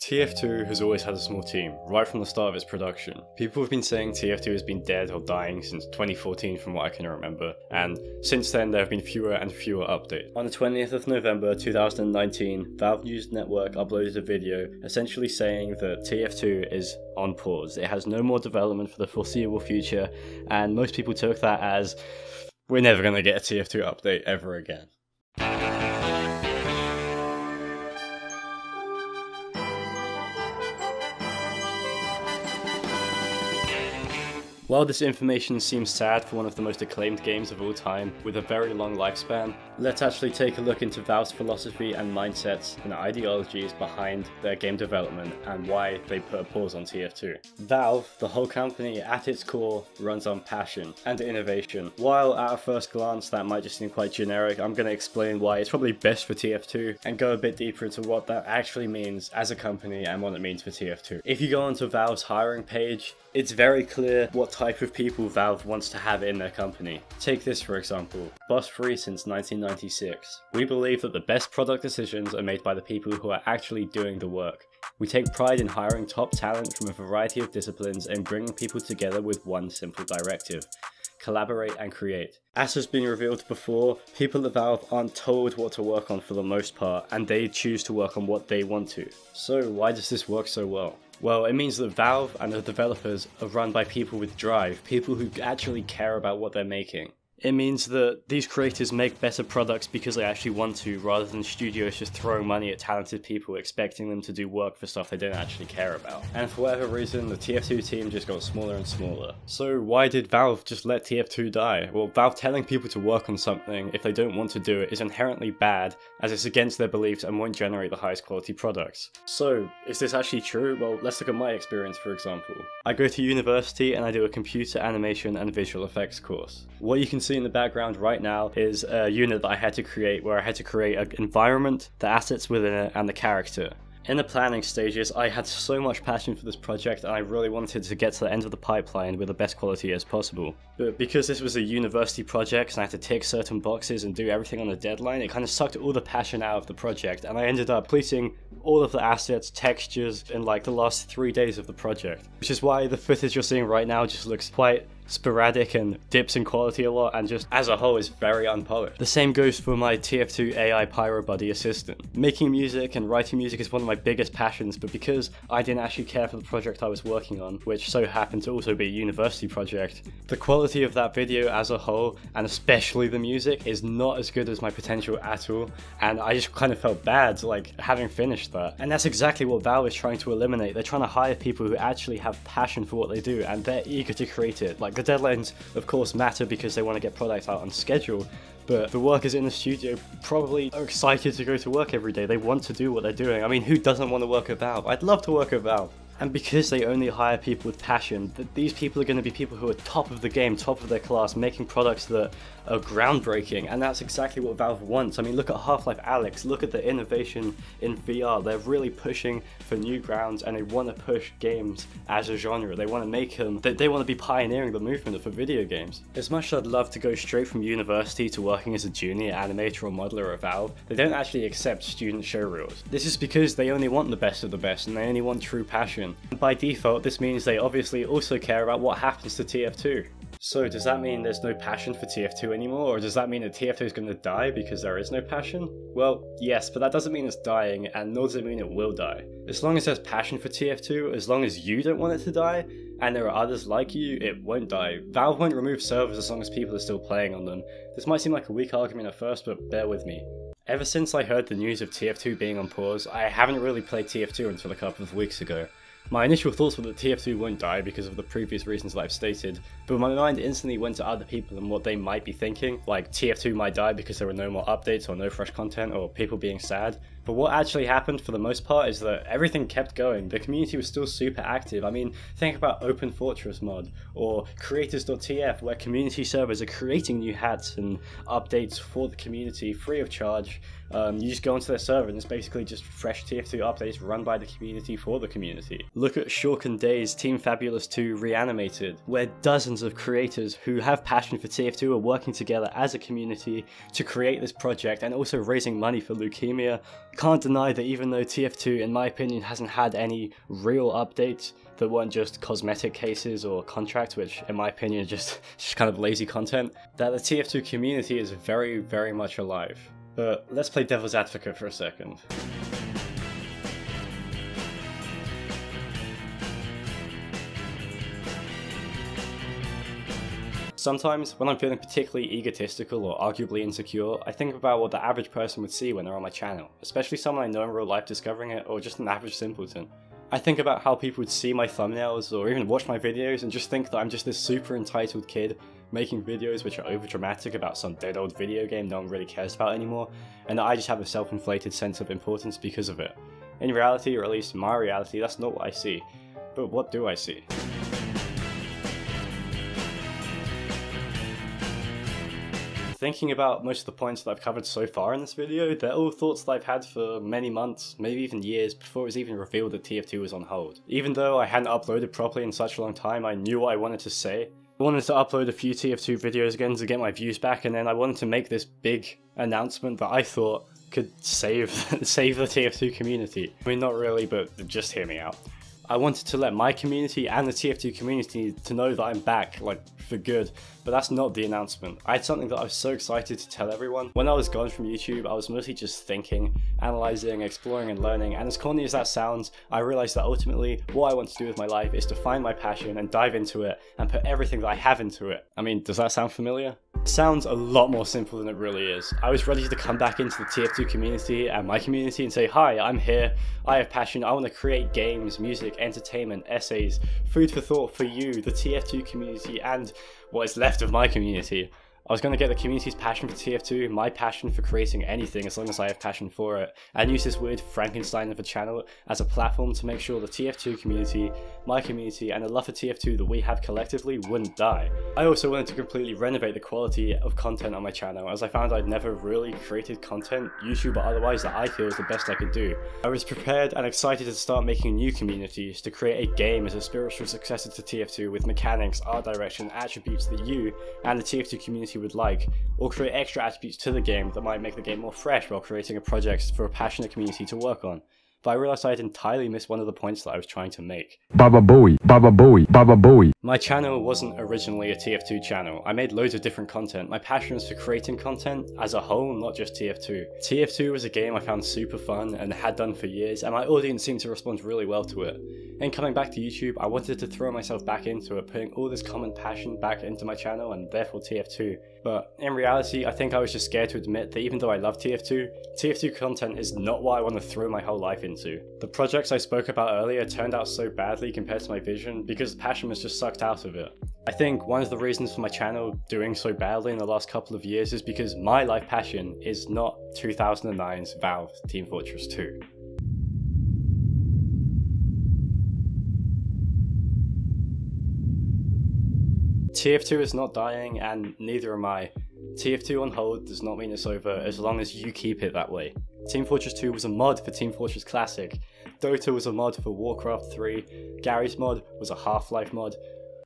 TF2 has always had a small team, right from the start of its production. People have been saying TF2 has been dead or dying since 2014 from what I can remember, and since then there have been fewer and fewer updates. On the 20th of November 2019, Valve News Network uploaded a video essentially saying that TF2 is on pause. It has no more development for the foreseeable future, and most people took that as, we're never going to get a TF2 update ever again. While this information seems sad for one of the most acclaimed games of all time, with a very long lifespan, let's actually take a look into Valve's philosophy and mindsets and ideologies behind their game development and why they put a pause on TF2. Valve, the whole company at its core, runs on passion and innovation. While at a first glance that might just seem quite generic, I'm going to explain why it's probably best for TF2 and go a bit deeper into what that actually means as a company and what it means for TF2. If you go onto Valve's hiring page, it's very clear what type of people Valve wants to have in their company. Take this for example, Boss Free since 1996. We believe that the best product decisions are made by the people who are actually doing the work. We take pride in hiring top talent from a variety of disciplines and bringing people together with one simple directive: collaborate and create. As has been revealed before, people at Valve aren't told what to work on for the most part, and they choose to work on what they want to. So why does this work so well? Well, it means that Valve and the developers are run by people with drive, people who actually care about what they're making. It means that these creators make better products because they actually want to, rather than studios just throwing money at talented people expecting them to do work for stuff they don't actually care about. And for whatever reason, the TF2 team just got smaller and smaller. So why did Valve just let TF2 die? Well, Valve telling people to work on something if they don't want to do it is inherently bad, as it's against their beliefs and won't generate the highest quality products. So, is this actually true? Well, let's look at my experience for example. I go to university and I do a computer animation and visual effects course. What you can see in the background right now is a unit that I had to create, where I had to create an environment, the assets within it, and the character. In the planning stages, I had so much passion for this project and I really wanted to get to the end of the pipeline with the best quality as possible. But because this was a university project and I had to tick certain boxes and do everything on a deadline, it kind of sucked all the passion out of the project, and I ended up completing all of the assets, textures in like the last 3 days of the project. Which is why the footage you're seeing right now just looks quite sporadic and dips in quality a lot, and just as a whole is very unpolished. The same goes for my TF2 AI PYRO buddy assistant. Making music and writing music is one of my biggest passions, but because I didn't actually care for the project I was working on, which so happened to also be a university project, the quality of that video as a whole, and especially the music, is not as good as my potential at all, and I just kind of felt bad like having finished that. And that's exactly what Valve is trying to eliminate. They're trying to hire people who actually have passion for what they do and they're eager to create it. Like, the deadlines of course matter because they want to get products out on schedule, but the workers in the studio probably are excited to go to work every day. They want to do what they're doing. I mean, who doesn't want to work at Valve? I'd love to work at Valve. And because they only hire people with passion, these people are going to be people who are top of the game, top of their class, making products that are groundbreaking, and that's exactly what Valve wants. I mean, look at Half-Life Alyx, look at the innovation in VR. They're really pushing for new grounds, and they want to push games as a genre. They want to make them, they want to be pioneering the movement for video games. As much as I'd love to go straight from university to working as a junior animator or modeler at Valve, they don't actually accept student showreels. This is because they only want the best of the best, and they only want true passion. And by default, this means they obviously also care about what happens to TF2. So does that mean there's no passion for TF2 anymore, or does that mean that TF2 is going to die because there is no passion? Well, yes, but that doesn't mean it's dying, and nor does it mean it will die. As long as there's passion for TF2, as long as you don't want it to die, and there are others like you, it won't die. Valve won't remove servers as long as people are still playing on them. This might seem like a weak argument at first, but bear with me. Ever since I heard the news of TF2 being on pause, I haven't really played TF2 until a couple of weeks ago. My initial thoughts were that TF2 won't die because of the previous reasons that I've stated, but my mind instantly went to other people and what they might be thinking, like TF2 might die because there were no more updates or no fresh content or people being sad. But what actually happened for the most part is that everything kept going. The community was still super active. I mean, think about Open Fortress mod or creators.tf, where community servers are creating new hats and updates for the community free of charge. You just go onto their server and it's basically just fresh TF2 updates run by the community for the community. Look at Shorken Days Team Fabulous 2 Reanimated, where dozens of creators who have passion for TF2 are working together as a community to create this project, and also raising money for leukemia, Can't deny that even though TF2 in my opinion hasn't had any real updates that weren't just cosmetic cases or contracts, which in my opinion are just kind of lazy content, that the TF2 community is very much alive. But let's play devil's advocate for a second. Sometimes, when I'm feeling particularly egotistical or arguably insecure, I think about what the average person would see when they're on my channel, especially someone I know in real life discovering it, or just an average simpleton. I think about how people would see my thumbnails or even watch my videos and just think that I'm just this super entitled kid making videos which are overdramatic about some dead old video game no one really cares about anymore, and that I just have a self-inflated sense of importance because of it. In reality, or at least my reality, that's not what I see. But what do I see? Thinking about most of the points that I've covered so far in this video, they're all thoughts that I've had for many months, maybe even years, before it was even revealed that TF2 was on hold. Even though I hadn't uploaded properly in such a long time, I knew what I wanted to say. I wanted to upload a few TF2 videos again to get my views back, and then I wanted to make this big announcement that I thought could save the TF2 community. I mean, not really, but just hear me out. I wanted to let my community and the TF2 community to know that I'm back, like, for good, but that's not the announcement. I had something that I was so excited to tell everyone. When I was gone from YouTube, I was mostly just thinking, analysing, exploring and learning, and as corny as that sounds, I realised that ultimately, what I want to do with my life is to find my passion and dive into it, and put everything that I have into it. I mean, does that sound familiar? It sounds a lot more simple than it really is. I was ready to come back into the TF2 community and my community and say, hi, I'm here, I have passion, I want to create games, music, entertainment, essays, food for thought for you, the TF2 community, and what is left of my community. I was going to get the community's passion for TF2, my passion for creating anything as long as I have passion for it, and use this weird Frankenstein of a channel as a platform to make sure the TF2 community, my community, and the love for TF2 that we have collectively wouldn't die. I also wanted to completely renovate the quality of content on my channel, as I found I'd never really created content, YouTube or otherwise, that I feel is the best I could do. I was prepared and excited to start making new communities, to create a game as a spiritual successor to TF2 with mechanics, art direction, attributes that you and the TF2 community would like, or create extra attributes to the game that might make the game more fresh while creating a project for a passionate community to work on. But I realised I had entirely missed one of the points that I was trying to make. Baba Bowie, Baba Bowie, Baba Bowie. My channel wasn't originally a TF2 channel. I made loads of different content. My passion was for creating content as a whole, not just TF2. TF2 was a game I found super fun and had done for years, and my audience seemed to respond really well to it. In coming back to YouTube, I wanted to throw myself back into it, putting all this common passion back into my channel and therefore TF2. But in reality, I think I was just scared to admit that even though I love TF2, TF2 content is not what I want to throw my whole life into. The projects I spoke about earlier turned out so badly compared to my vision because the passion was just sucked out of it. I think one of the reasons for my channel doing so badly in the last couple of years is because my life passion is not 2009's Valve Team Fortress 2. TF2 is not dying, and neither am I. TF2 on hold does not mean it's over as long as you keep it that way. Team Fortress 2 was a mod for Team Fortress Classic, Dota was a mod for Warcraft 3, Gary's mod was a Half-Life mod.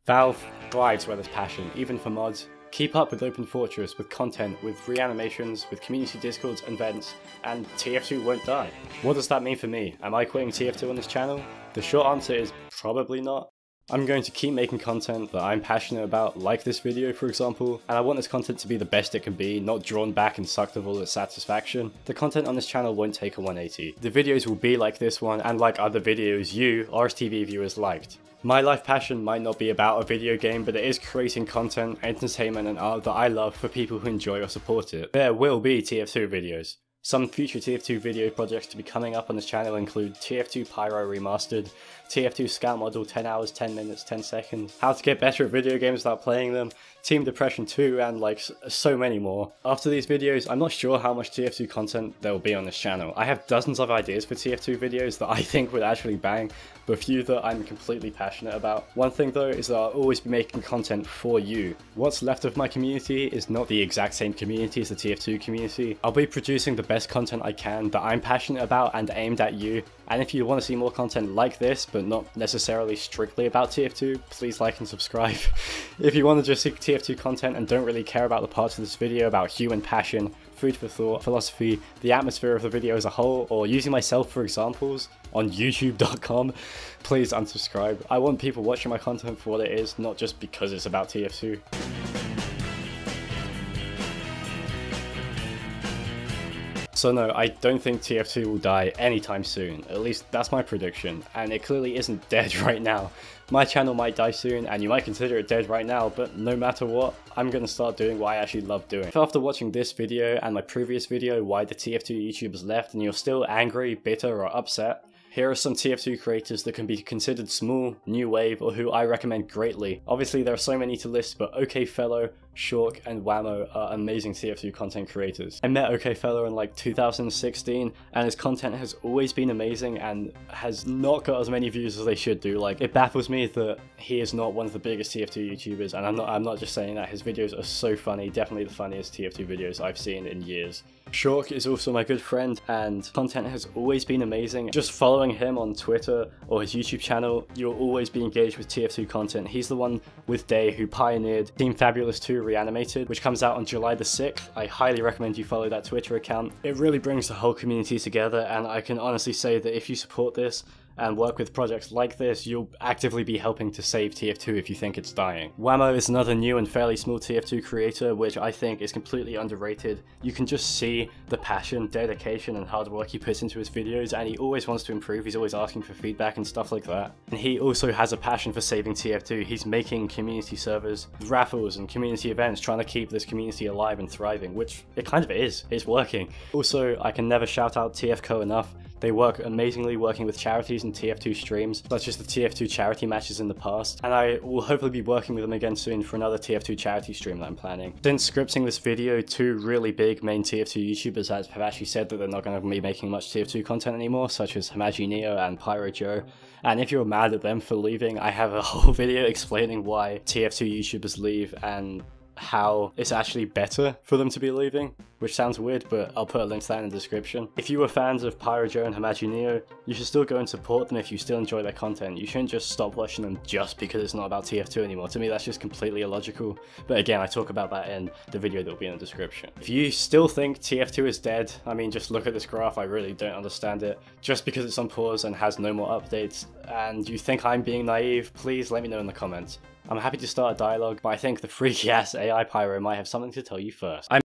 Valve thrives where there's passion, even for mods. Keep up with Open Fortress, with content, with reanimations, with community discords and events, and TF2 won't die. What does that mean for me? Am I quitting TF2 on this channel? The short answer is probably not. I'm going to keep making content that I'm passionate about, like this video for example, and I want this content to be the best it can be, not drawn back and sucked of all its satisfaction. The content on this channel won't take a 180. The videos will be like this one and like other videos you, Oris TV viewers, liked. My life passion might not be about a video game, but it is creating content, entertainment and art that I love for people who enjoy or support it. There will be TF2 videos. Some future TF2 video projects to be coming up on this channel include TF2 PYRO Remastered, TF2 Scout Model 10 hours, 10 minutes, 10 seconds, how to get better at video games without playing them, Team Depression 2, and like so many more. After these videos, I'm not sure how much TF2 content there will be on this channel. I have dozens of ideas for TF2 videos that I think would actually bang, but a few that I'm completely passionate about. One thing though is that I'll always be making content for you. What's left of my community is not the exact same community as the TF2 community. I'll be producing the best content I can that I'm passionate about and aimed at you. And if you want to see more content like this, but not necessarily strictly about TF2, please like and subscribe. If you want to just see TF2 content and don't really care about the parts of this video about human passion, food for thought, philosophy, the atmosphere of the video as a whole, or using myself for examples on youtube.com, please unsubscribe. I want people watching my content for what it is, not just because it's about TF2. So no, I don't think TF2 will die anytime soon, at least that's my prediction, and it clearly isn't dead right now. My channel might die soon, and you might consider it dead right now, but no matter what, I'm gonna start doing what I actually love doing. If after watching this video and my previous video, why the TF2 YouTubers left, and you're still angry, bitter, or upset, here are some TF2 creators that can be considered small, new wave, or who I recommend greatly. Obviously there are so many to list, but OKFellow, Shork, and Whammo are amazing TF2 content creators. I met OKFellow in like 2016, and his content has always been amazing and has not got as many views as they should do. Like, it baffles me that he is not one of the biggest TF2 YouTubers, and I'm not just saying that. His videos are so funny, definitely the funniest TF2 videos I've seen in years. Shork is also my good friend, and content has always been amazing. Just following him on Twitter or his YouTube channel, you'll always be engaged with TF2 content. He's the one with Day who pioneered Team Fabulous 2 Reanimated, which comes out on July the 6th. I highly recommend you follow that Twitter account. It really brings the whole community together, and I can honestly say that if you support this and work with projects like this, you'll actively be helping to save TF2 if you think it's dying. Whammo is another new and fairly small TF2 creator, which I think is completely underrated. You can just see the passion, dedication, and hard work he puts into his videos, and he always wants to improve. He's always asking for feedback and stuff like that. And he also has a passion for saving TF2. He's making community servers, raffles, and community events, trying to keep this community alive and thriving, which it kind of is. It's working. Also, I can never shout out TFCo enough. They work amazingly working with charities and TF2 streams, such as the TF2 charity matches in the past, and I will hopefully be working with them again soon for another TF2 charity stream that I'm planning. Since scripting this video, two really big main TF2 YouTubers have actually said that they're not going to be making much TF2 content anymore, such as Neo and PYRO Joe, and if you're mad at them for leaving, I have a whole video explaining why TF2 YouTubers leave and how it's actually better for them to be leaving, which sounds weird, but I'll put a link to that in the description. If you were fans of PYRO Joe and Neo, you should still go and support them if you still enjoy their content. You shouldn't just stop watching them just because it's not about TF2 anymore. To me, that's just completely illogical. But again, I talk about that in the video that will be in the description. If you still think TF2 is dead, I mean, just look at this graph, I really don't understand it. Just because it's on pause and has no more updates, and you think I'm being naive, please let me know in the comments. I'm happy to start a dialogue, but I think the freaky ass AI Pyro might have something to tell you first.